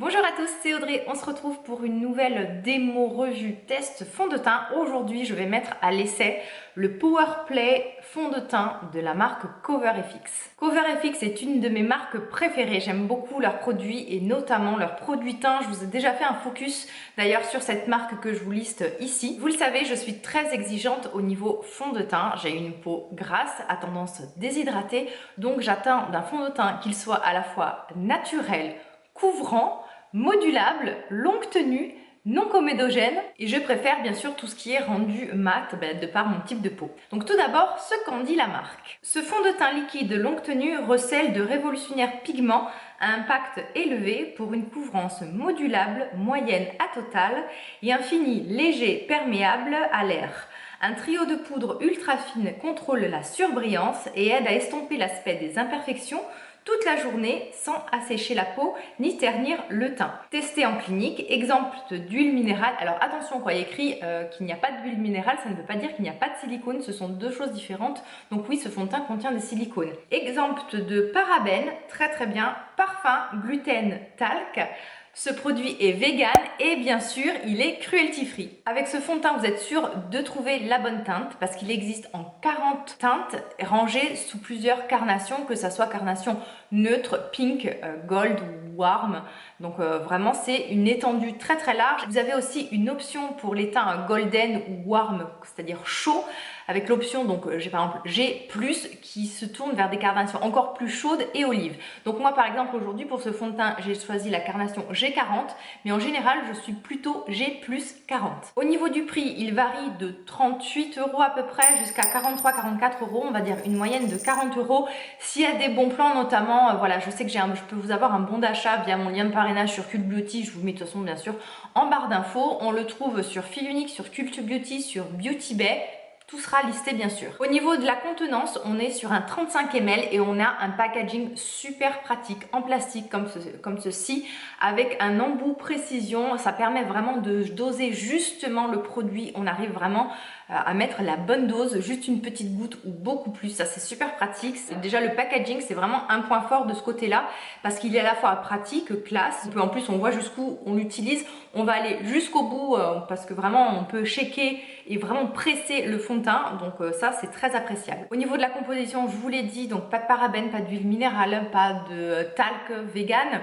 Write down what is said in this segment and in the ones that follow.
Bonjour à tous, c'est Audrey. On se retrouve pour une nouvelle démo revue test fond de teint. Aujourd'hui, je vais mettre à l'essai le Powerplay fond de teint de la marque CoverFX. CoverFX est une de mes marques préférées. J'aime beaucoup leurs produits et notamment leurs produits teints. Je vous ai déjà fait un focus d'ailleurs sur cette marque que je vous liste ici. Vous le savez, je suis très exigeante au niveau fond de teint. J'ai une peau grasse à tendance déshydratée, donc j'atteins d'un fond de teint qu'il soit à la fois naturel, couvrant, modulable, longue tenue, non comédogène et je préfère bien sûr tout ce qui est rendu mat de par mon type de peau. Donc tout d'abord, ce qu'en dit la marque. Ce fond de teint liquide longue tenue recèle de révolutionnaires pigments à impact élevé pour une couvrance modulable, moyenne à totale et un fini léger perméable à l'air. Un trio de poudre ultra fine contrôle la surbrillance et aide à estomper l'aspect des imperfections toute la journée sans assécher la peau ni ternir le teint. Testé en clinique, exemple d'huile minérale. Alors attention, quand il y a écrit qu'il n'y a pas d'huile minérale, ça ne veut pas dire qu'il n'y a pas de silicone, ce sont deux choses différentes. Donc oui, ce fond de teint contient des silicones. Exemple de parabènes, très bien, parfum, gluten, talc. Ce produit est vegan et bien sûr, il est cruelty free. Avec ce fond de teint, vous êtes sûr de trouver la bonne teinte parce qu'il existe en 40 teintes rangées sous plusieurs carnations, que ça soit carnation neutre, pink, gold ou warm. Donc vraiment, c'est une étendue très large. Vous avez aussi une option pour les teints golden ou warm, c'est-à-dire chaud, avec l'option donc j'ai par exemple G+, qui se tourne vers des carnations encore plus chaudes et olives. Donc moi par exemple aujourd'hui pour ce fond de teint, j'ai choisi la carnation G40, mais en général je suis plutôt G+40. Au niveau du prix, il varie de 38 € à peu près jusqu'à 43-44 €, on va dire une moyenne de 40 €. S'il y a des bons plans notamment, voilà, je sais que je peux vous avoir un bon d'achat via mon lien de parrainage sur Cult Beauty, je vous mets de toute façon bien sûr en barre d'infos. On le trouve sur Fil Unique, sur Cult Beauty, sur Beauty Bay. Tout sera listé bien sûr. Au niveau de la contenance, on est sur un 35 ml et on a un packaging super pratique en plastique comme ceci avec un embout précision. Ça permet vraiment de doser justement le produit. On arrive vraiment à mettre la bonne dose, juste une petite goutte ou beaucoup plus. Ça c'est super pratique. Déjà le packaging, c'est vraiment un point fort de ce côté-là parce qu'il est à la fois pratique, classe. En plus, on voit jusqu'où on l'utilise. On va aller jusqu'au bout parce que vraiment on peut shaker et vraiment presser le fond de teint, donc ça c'est très appréciable. Au niveau de la composition, je vous l'ai dit, donc pas de parabènes, pas d'huile minérale, pas de talc vegan,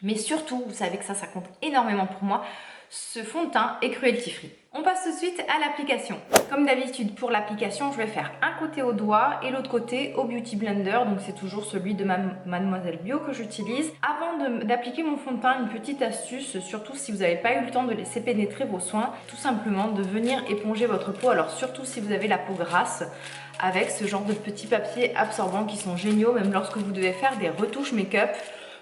mais surtout, vous savez que ça compte énormément pour moi, ce fond de teint est cruelty free. On passe tout de suite à l'application. Comme d'habitude pour l'application, je vais faire un côté au doigt et l'autre côté au Beauty Blender. Donc c'est toujours celui de Mademoiselle Bio que j'utilise. Avant d'appliquer mon fond de teint, une petite astuce, surtout si vous n'avez pas eu le temps de laisser pénétrer vos soins, tout simplement de venir éponger votre peau. Alors surtout si vous avez la peau grasse, avec ce genre de petits papiers absorbants qui sont géniaux, même lorsque vous devez faire des retouches make-up.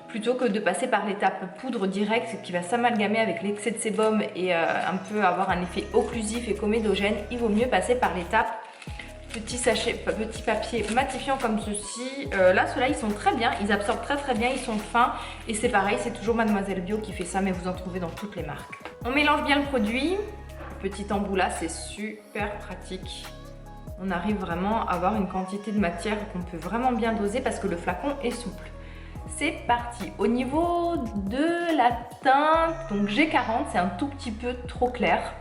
Plutôt que de passer par l'étape poudre directe qui va s'amalgamer avec l'excès de sébum et un peu avoir un effet occlusif et comédogène, il vaut mieux passer par l'étape petit papier matifiant comme ceci. Là, ceux-là, ils sont très bien, ils absorbent très bien, ils sont fins. Et c'est pareil, c'est toujours Mademoiselle Bio qui fait ça, mais vous en trouvez dans toutes les marques. On mélange bien le produit. Le petit embout là, c'est super pratique. On arrive vraiment à avoir une quantité de matière qu'on peut vraiment bien doser parce que le flacon est souple. C'est parti. Au niveau de la teinte, donc G40, c'est un tout petit peu trop clair.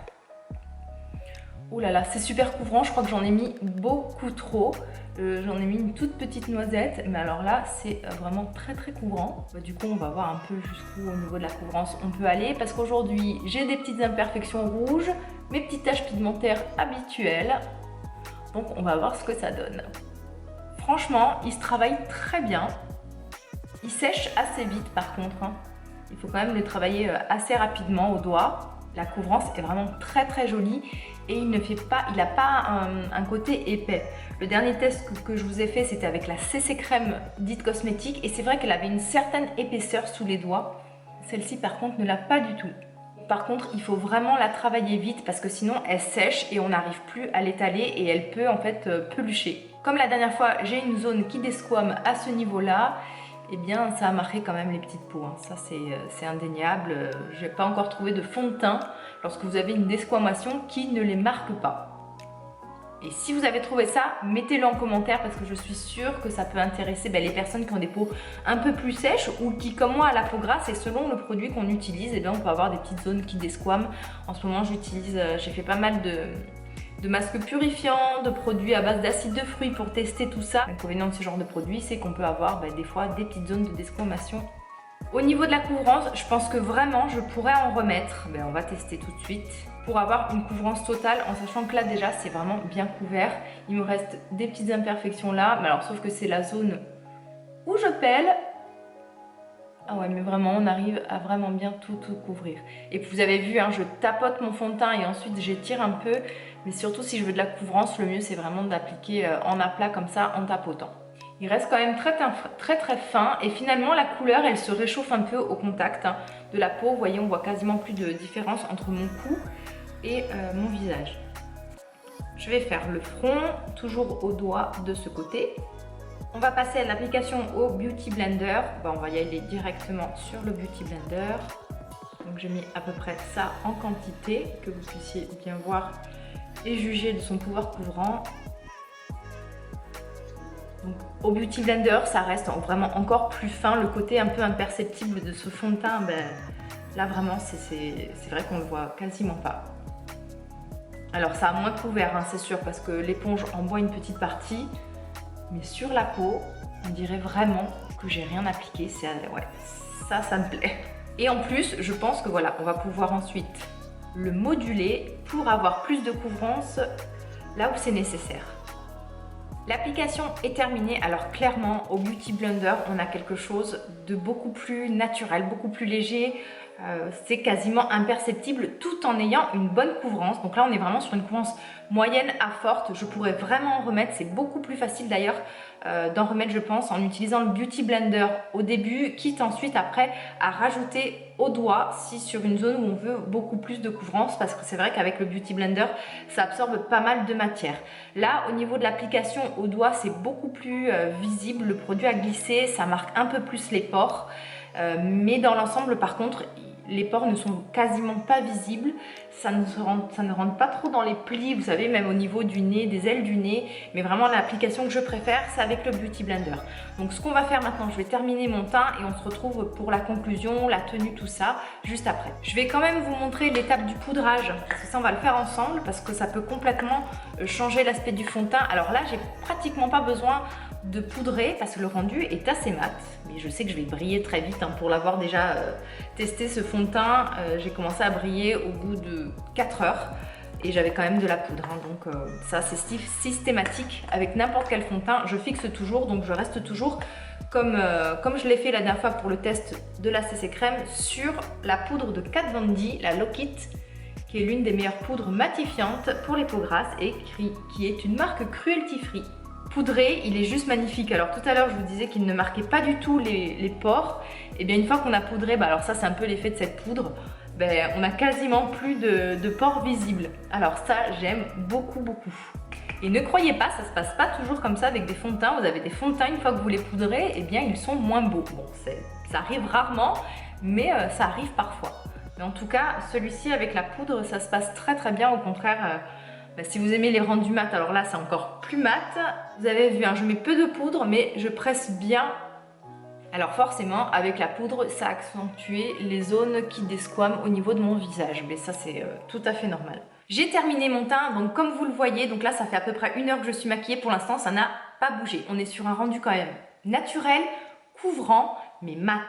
Oh là là, c'est super couvrant, je crois que j'en ai mis beaucoup trop. J'en ai mis une toute petite noisette, mais alors là, c'est vraiment très couvrant. Du coup, on va voir un peu jusqu'où au niveau de la couvrance on peut aller, parce qu'aujourd'hui, j'ai des petites imperfections rouges, mes petites taches pigmentaires habituelles. Donc, on va voir ce que ça donne. Franchement, il se travaille très bien. Il sèche assez vite par contre, hein. Il faut quand même le travailler assez rapidement au doigt. La couvrance est vraiment très jolie et il n'a pas un côté épais. Le dernier test que je vous ai fait, c'était avec la CC Crème dite cosmétique et c'est vrai qu'elle avait une certaine épaisseur sous les doigts. Celle-ci par contre ne l'a pas du tout. Par contre, il faut vraiment la travailler vite parce que sinon elle sèche et on n'arrive plus à l'étaler et elle peut en fait pelucher. Comme la dernière fois, j'ai une zone qui desquame à ce niveau-là. Eh bien, ça a marqué quand même les petites peaux, hein. Ça, c'est indéniable. Je n'ai pas encore trouvé de fond de teint lorsque vous avez une desquamation qui ne les marque pas. Et si vous avez trouvé ça, mettez-le en commentaire parce que je suis sûre que ça peut intéresser les personnes qui ont des peaux un peu plus sèches ou qui, comme moi, a la peau grasse. Et selon le produit qu'on utilise, on peut avoir des petites zones qui desquament. En ce moment, j'ai fait pas mal de masques purifiants, de produits à base d'acide de fruits pour tester tout ça. L'inconvénient de ce genre de produit, c'est qu'on peut avoir des fois des petites zones de desquamation. Au niveau de la couvrance, je pense que vraiment je pourrais en remettre. On va tester tout de suite pour avoir une couvrance totale en sachant que là déjà c'est vraiment bien couvert. Il me reste des petites imperfections là, mais alors sauf que c'est la zone où je pèle. Ah ouais, mais vraiment on arrive à vraiment bien tout couvrir. Et puis vous avez vu, je tapote mon fond de teint et ensuite j'étire un peu. Mais surtout si je veux de la couvrance, le mieux c'est vraiment d'appliquer en aplat comme ça en tapotant. Il reste quand même très fin et finalement la couleur elle se réchauffe un peu au contact de la peau. Vous voyez, on voit quasiment plus de différence entre mon cou et mon visage. Je vais faire le front, toujours au doigt de ce côté. On va passer à l'application au Beauty Blender. On va y aller directement sur le Beauty Blender. Donc j'ai mis à peu près ça en quantité, que vous puissiez bien voir et juger de son pouvoir couvrant. Donc, au Beauty Blender, ça reste vraiment encore plus fin. Le côté un peu imperceptible de ce fond de teint, là vraiment, c'est vrai qu'on le voit quasiment pas. Alors ça a moins couvert, c'est sûr, parce que l'éponge en boit une petite partie. Mais sur la peau, on dirait vraiment que j'ai rien appliqué. Ouais, ça me plaît. Et en plus, je pense que voilà, on va pouvoir ensuite le moduler pour avoir plus de couvrance là où c'est nécessaire. L'application est terminée, alors clairement au Beauty Blender on a quelque chose de beaucoup plus naturel, beaucoup plus léger, c'est quasiment imperceptible tout en ayant une bonne couvrance. Donc là on est vraiment sur une couvrance moyenne à forte, je pourrais vraiment en remettre, c'est beaucoup plus facile d'ailleurs d'en remettre je pense en utilisant le Beauty Blender au début, quitte ensuite après à rajouter au doigt si sur une zone où on veut beaucoup plus de couvrance, parce que c'est vrai qu'avec le Beauty Blender ça absorbe pas mal de matière. Là au niveau de l'application au doigt c'est beaucoup plus visible, le produit a glissé, ça marque un peu plus les pores, mais dans l'ensemble par contre les pores ne sont quasiment pas visibles, ça ne rentre pas trop dans les plis, vous savez, même au niveau du nez, des ailes du nez, mais vraiment l'application que je préfère c'est avec le Beauty Blender. Donc ce qu'on va faire maintenant, je vais terminer mon teint et on se retrouve pour la conclusion, la tenue, tout ça, juste après. Je vais quand même vous montrer l'étape du poudrage, parce que ça on va le faire ensemble, parce que ça peut complètement changer l'aspect du fond de teint. Alors là j'ai pratiquement pas besoin de poudrer parce que le rendu est assez mat, mais je sais que je vais briller très vite pour l'avoir déjà testé ce fond de teint. J'ai commencé à briller au bout de 4 heures et j'avais quand même de la poudre, donc ça c'est systématique avec n'importe quel fond de teint, je fixe toujours, donc je reste toujours comme je l'ai fait la dernière fois pour le test de la CC Crème sur la poudre de Kat Von D, la Lock It, qui est l'une des meilleures poudres matifiantes pour les peaux grasses et qui est une marque cruelty free. Poudré, il est juste magnifique. Alors tout à l'heure je vous disais qu'il ne marquait pas du tout les pores. Et bien une fois qu'on a poudré, alors ça c'est un peu l'effet de cette poudre, on a quasiment plus de pores visibles. Alors ça j'aime beaucoup. Et ne croyez pas, ça se passe pas toujours comme ça avec des fonds de teint. Vous avez des fonds de teint, une fois que vous les poudrez, et bien ils sont moins beaux. Bon, ça arrive rarement, mais ça arrive parfois. Mais en tout cas, celui-ci avec la poudre, ça se passe très bien. Au contraire, si vous aimez les rendus mat, alors là c'est encore plus mat. Vous avez vu, je mets peu de poudre mais je presse bien. Alors forcément avec la poudre ça accentue les zones qui desquament au niveau de mon visage. Mais ça c'est tout à fait normal. J'ai terminé mon teint, donc comme vous le voyez, donc là ça fait à peu près 1 heure que je suis maquillée. Pour l'instant ça n'a pas bougé. On est sur un rendu quand même naturel, couvrant mais mat.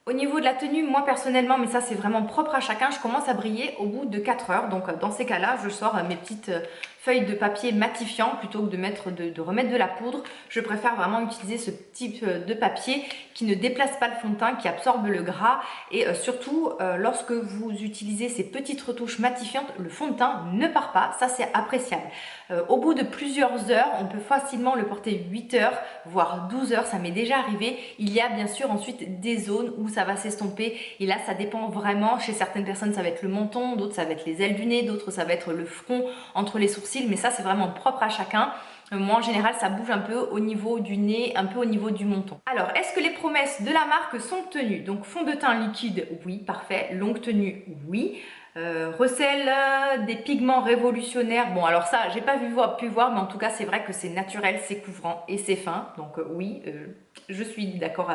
Au niveau de la tenue, moi personnellement, mais ça c'est vraiment propre à chacun, je commence à briller au bout de 4 heures. Donc dans ces cas-là, je sors mes petites feuilles de papier matifiant plutôt que de remettre de la poudre. Je préfère vraiment utiliser ce type de papier qui ne déplace pas le fond de teint, qui absorbe le gras. Et surtout, lorsque vous utilisez ces petites retouches matifiantes, le fond de teint ne part pas, ça c'est appréciable. Au bout de plusieurs heures, on peut facilement le porter 8 heures, voire 12 heures, ça m'est déjà arrivé. Il y a bien sûr ensuite des zones où ça va s'estomper et là ça dépend vraiment. Chez certaines personnes ça va être le menton, d'autres ça va être les ailes du nez, d'autres ça va être le front entre les sourcils, mais ça c'est vraiment propre à chacun. Moi en général ça bouge un peu au niveau du nez, un peu au niveau du menton. Alors est-ce que les promesses de la marque sont tenues? Donc fond de teint liquide, oui, parfait. Longue tenue, oui. recèle des pigments révolutionnaires. Bon, alors ça, j'ai pas pu voir, mais en tout cas, c'est vrai que c'est naturel, c'est couvrant et c'est fin. Donc oui, je suis d'accord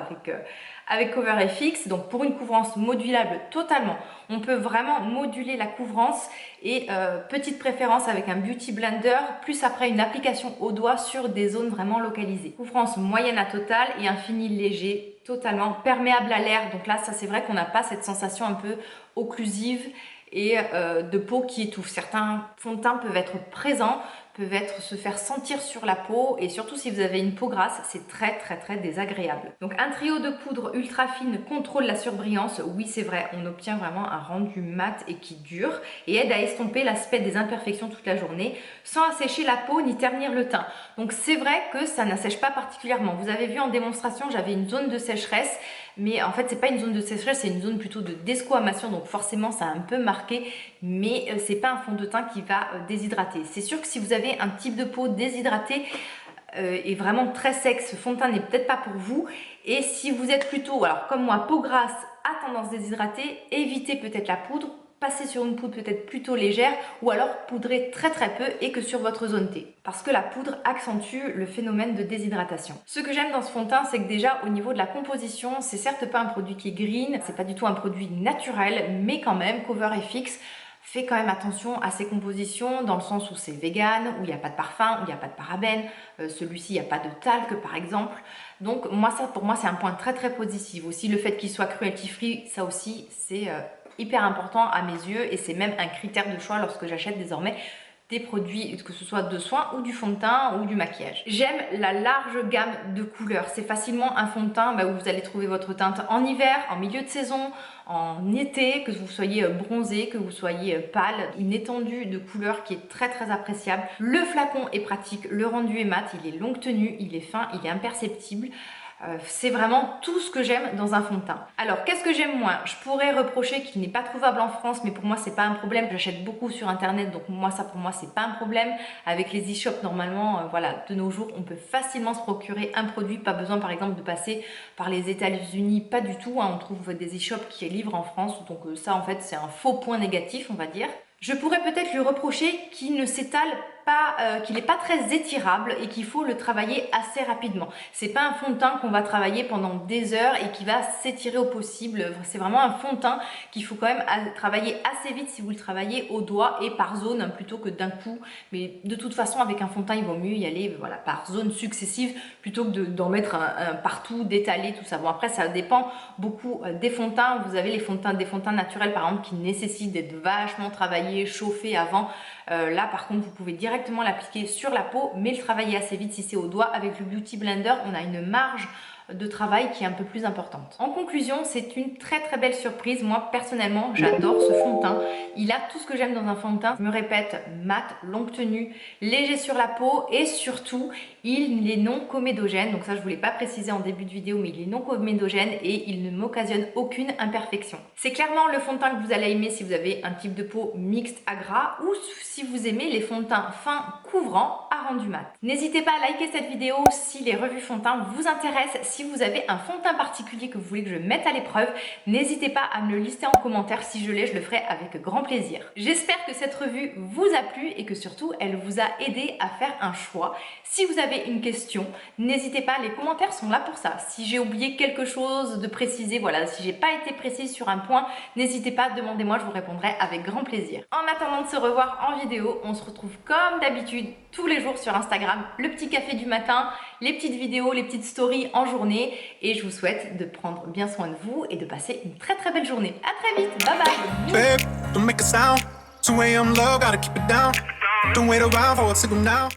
avec CoverFX. Donc pour une couvrance modulable totalement, on peut vraiment moduler la couvrance et petite préférence avec un Beauty Blender, plus après une application au doigt sur des zones vraiment localisées. Couvrance moyenne à totale et un fini léger, totalement perméable à l'air. Donc là, ça c'est vrai qu'on n'a pas cette sensation un peu occlusive et de peau qui étouffe. Certains fonds de teint peuvent être présents, se faire sentir sur la peau et surtout si vous avez une peau grasse, c'est très désagréable. Donc un trio de poudre ultra fine contrôle la surbrillance. Oui, c'est vrai, on obtient vraiment un rendu mat et qui dure et aide à estomper l'aspect des imperfections toute la journée sans assécher la peau ni ternir le teint. Donc c'est vrai que ça n'assèche pas particulièrement. Vous avez vu en démonstration, j'avais une zone de sécheresse, mais en fait c'est pas une zone de sécheresse, c'est une zone plutôt de desquamation, donc forcément ça a un peu marqué, mais c'est pas un fond de teint qui va déshydrater. C'est sûr que si vous avez un type de peau déshydratée et vraiment très sec, ce fond de teint n'est peut-être pas pour vous. Et si vous êtes plutôt, alors comme moi, peau grasse à tendance déshydratée, évitez peut-être la poudre, passez sur une poudre peut-être plutôt légère ou alors poudrez très peu et que sur votre zone T. Parce que la poudre accentue le phénomène de déshydratation. Ce que j'aime dans ce fond de teint, c'est que déjà au niveau de la composition, c'est certes pas un produit qui est green, c'est pas du tout un produit naturel, mais quand même CoverFX fait quand même attention à ses compositions dans le sens où c'est vegan, où il n'y a pas de parfum, où il n'y a pas de parabènes, celui-ci il n'y a pas de talc par exemple. Donc moi ça pour moi c'est un point très positif. Aussi le fait qu'il soit cruelty free, ça aussi c'est hyper important à mes yeux et c'est même un critère de choix lorsque j'achète désormais des produits, que ce soit de soins ou du fond de teint ou du maquillage. J'aime la large gamme de couleurs. C'est facilement un fond de teint où vous allez trouver votre teinte en hiver, en milieu de saison, en été, que vous soyez bronzé, que vous soyez pâle. Une étendue de couleurs qui est très appréciable. Le flacon est pratique, le rendu est mat, il est longue tenue, il est fin, il est imperceptible. C'est vraiment tout ce que j'aime dans un fond de teint. Alors qu'est-ce que j'aime moins? Je pourrais reprocher qu'il n'est pas trouvable en France, mais pour moi c'est pas un problème. J'achète beaucoup sur internet, donc pour moi c'est pas un problème. Avec les e-shops normalement, voilà, de nos jours on peut facilement se procurer un produit, pas besoin par exemple de passer par les États-Unis, pas du tout, hein. On trouve des e-shops qui livrent en France, donc ça en fait c'est un faux point négatif on va dire. Je pourrais peut-être lui reprocher qu'il ne s'étale pas, qu'il n'est pas très étirable et qu'il faut le travailler assez rapidement. C'est pas un fond de teint qu'on va travailler pendant des heures et qui va s'étirer au possible. C'est vraiment un fond de teint qu'il faut quand même travailler assez vite si vous le travaillez au doigt et par zone plutôt que d'un coup. Mais de toute façon, avec un fond de teint, il vaut mieux y aller voilà, par zone successive plutôt que d'en mettre un partout, d'étaler tout ça. Bon après, ça dépend beaucoup des fonds de teint. Vous avez des fonds de teint naturels par exemple qui nécessitent d'être vachement travaillés, chauffés avant. Là par contre vous pouvez directement l'appliquer sur la peau mais le travailler assez vite si c'est au doigt. Avec le Beauty Blender on a une marge de travail qui est un peu plus importante. En conclusion, c'est une très belle surprise. Moi personnellement j'adore ce fond de teint, il a tout ce que j'aime dans un fond de teint. Je me répète, mat, longue tenue, léger sur la peau et surtout il est non comédogène. Donc ça je voulais pas préciser en début de vidéo, mais il est non comédogène et il ne m'occasionne aucune imperfection. C'est clairement le fond de teint que vous allez aimer si vous avez un type de peau mixte à gras ou si vous aimez les fonds de teint fins couvrants à rendu mat. N'hésitez pas à liker cette vidéo si les revues fond de teint vous intéressent. Si vous avez un fond de teint particulier que vous voulez que je mette à l'épreuve, n'hésitez pas à me le lister en commentaire. Si je l'ai, je le ferai avec grand plaisir. J'espère que cette revue vous a plu et que surtout elle vous a aidé à faire un choix. Si vous avez une question, n'hésitez pas, les commentaires sont là pour ça. Si j'ai oublié quelque chose de préciser, voilà, si j'ai pas été précise sur un point, n'hésitez pas, demandez-moi, je vous répondrai avec grand plaisir. En attendant de se revoir en vidéo, on se retrouve comme d'habitude tous les jours sur Instagram, le petit café du matin, les petites vidéos, les petites stories en journée et je vous souhaite de prendre bien soin de vous et de passer une très belle journée. À très vite, bye bye. Babe, don't make a sound. 2 a.m. love, gotta keep it down. Don't wait around for a signal now.